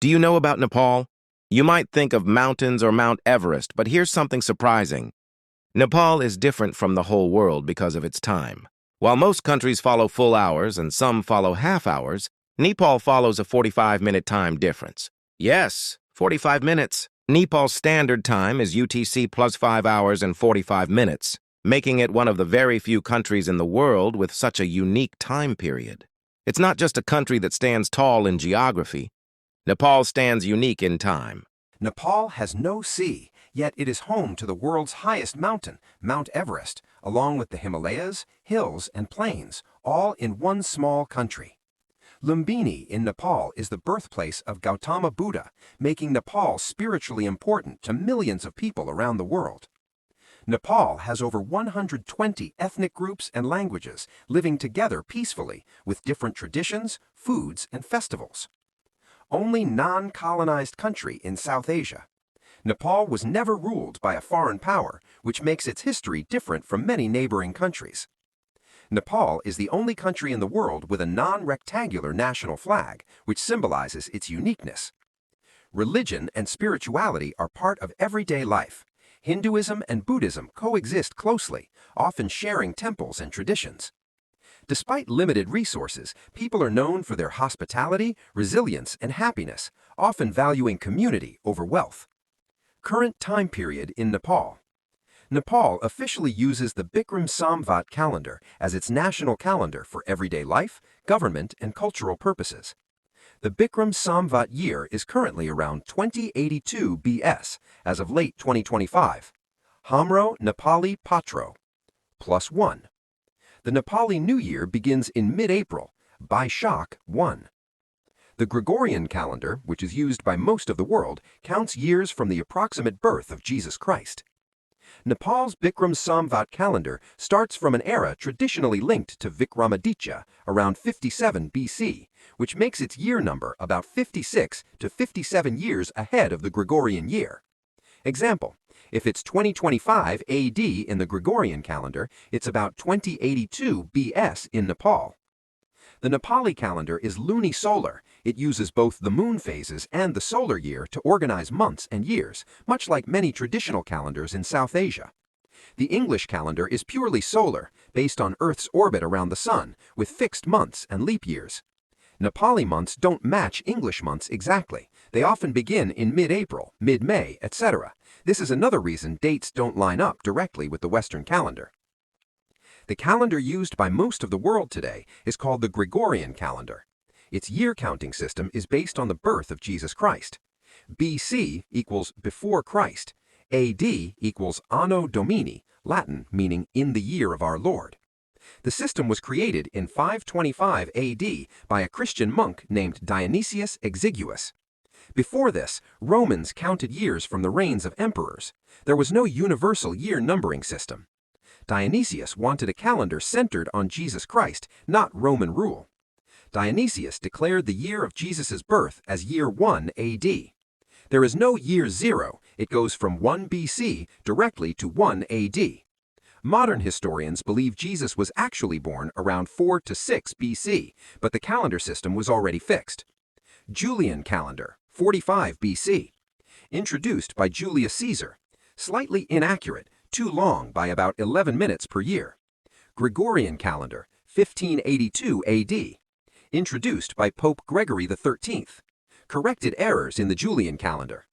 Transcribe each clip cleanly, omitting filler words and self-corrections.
Do you know about Nepal? You might think of mountains or Mount Everest, but here's something surprising. Nepal is different from the whole world because of its time. While most countries follow full hours and some follow half hours, Nepal follows a 45-minute time difference. Yes, 45 minutes. Nepal's standard time is UTC plus 5 hours and 45 minutes, making it one of the very few countries in the world with such a unique time period. It's not just a country that stands tall in geography. Nepal stands unique in time. Nepal has no sea, yet it is home to the world's highest mountain, Mount Everest, along with the Himalayas, hills, and plains, all in one small country. Lumbini in Nepal is the birthplace of Gautama Buddha, making Nepal spiritually important to millions of people around the world. Nepal has over 120 ethnic groups and languages living together peacefully with different traditions, foods, and festivals. Only non-colonized country in South Asia. Nepal was never ruled by a foreign power, which makes its history different from many neighboring countries. Nepal is the only country in the world with a non-rectangular national flag, which symbolizes its uniqueness. Religion and spirituality are part of everyday life. Hinduism and Buddhism coexist closely, often sharing temples and traditions. Despite limited resources, people are known for their hospitality, resilience, and happiness, often valuing community over wealth. Current time period in Nepal. Nepal officially uses the Bikram Samvat calendar as its national calendar for everyday life, government, and cultural purposes. The Bikram Samvat year is currently around 2082 BS as of late 2025. Hamro Nepali Patro. +1. The Nepali New Year begins in mid-April, Baishakh 1. The Gregorian calendar, which is used by most of the world, counts years from the approximate birth of Jesus Christ. Nepal's Bikram Samvat calendar starts from an era traditionally linked to Vikramaditya around 57 BC, which makes its year number about 56 to 57 years ahead of the Gregorian year. Example: if it's 2025 AD in the Gregorian calendar, it's about 2082 BS in Nepal. The Nepali calendar is lunisolar. It uses both the moon phases and the solar year to organize months and years, much like many traditional calendars in South Asia. The English calendar is purely solar, based on Earth's orbit around the Sun, with fixed months and leap years. Nepali months don't match English months exactly. They often begin in mid-April, mid-May, etc. This is another reason dates don't line up directly with the Western calendar. The calendar used by most of the world today is called the Gregorian calendar. Its year counting system is based on the birth of Jesus Christ. BC equals before Christ. AD equals Anno Domini, Latin meaning in the year of our Lord. The system was created in 525 AD by a Christian monk named Dionysius Exiguus. Before this, Romans counted years from the reigns of emperors. There was no universal year numbering system. Dionysius wanted a calendar centered on Jesus Christ, not Roman rule. Dionysius declared the year of Jesus' birth as year 1 AD. There is no year 0, it goes from 1 BC directly to 1 AD. Modern historians believe Jesus was actually born around 4 to 6 BC, but the calendar system was already fixed. Julian calendar, 45 BC. Introduced by Julius Caesar. Slightly inaccurate, too long by about 11 minutes per year. Gregorian calendar, 1582 AD. Introduced by Pope Gregory XIII. Corrected errors in the Julian calendar.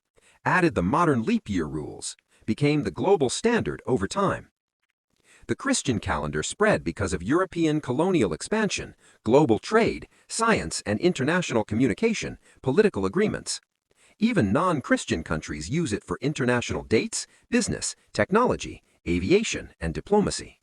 Added the modern leap year rules. Became the global standard over time. The Christian calendar spread because of European colonial expansion, global trade, science and international communication, political agreements. Even non-Christian countries use it for international dates, business, technology, aviation, and diplomacy.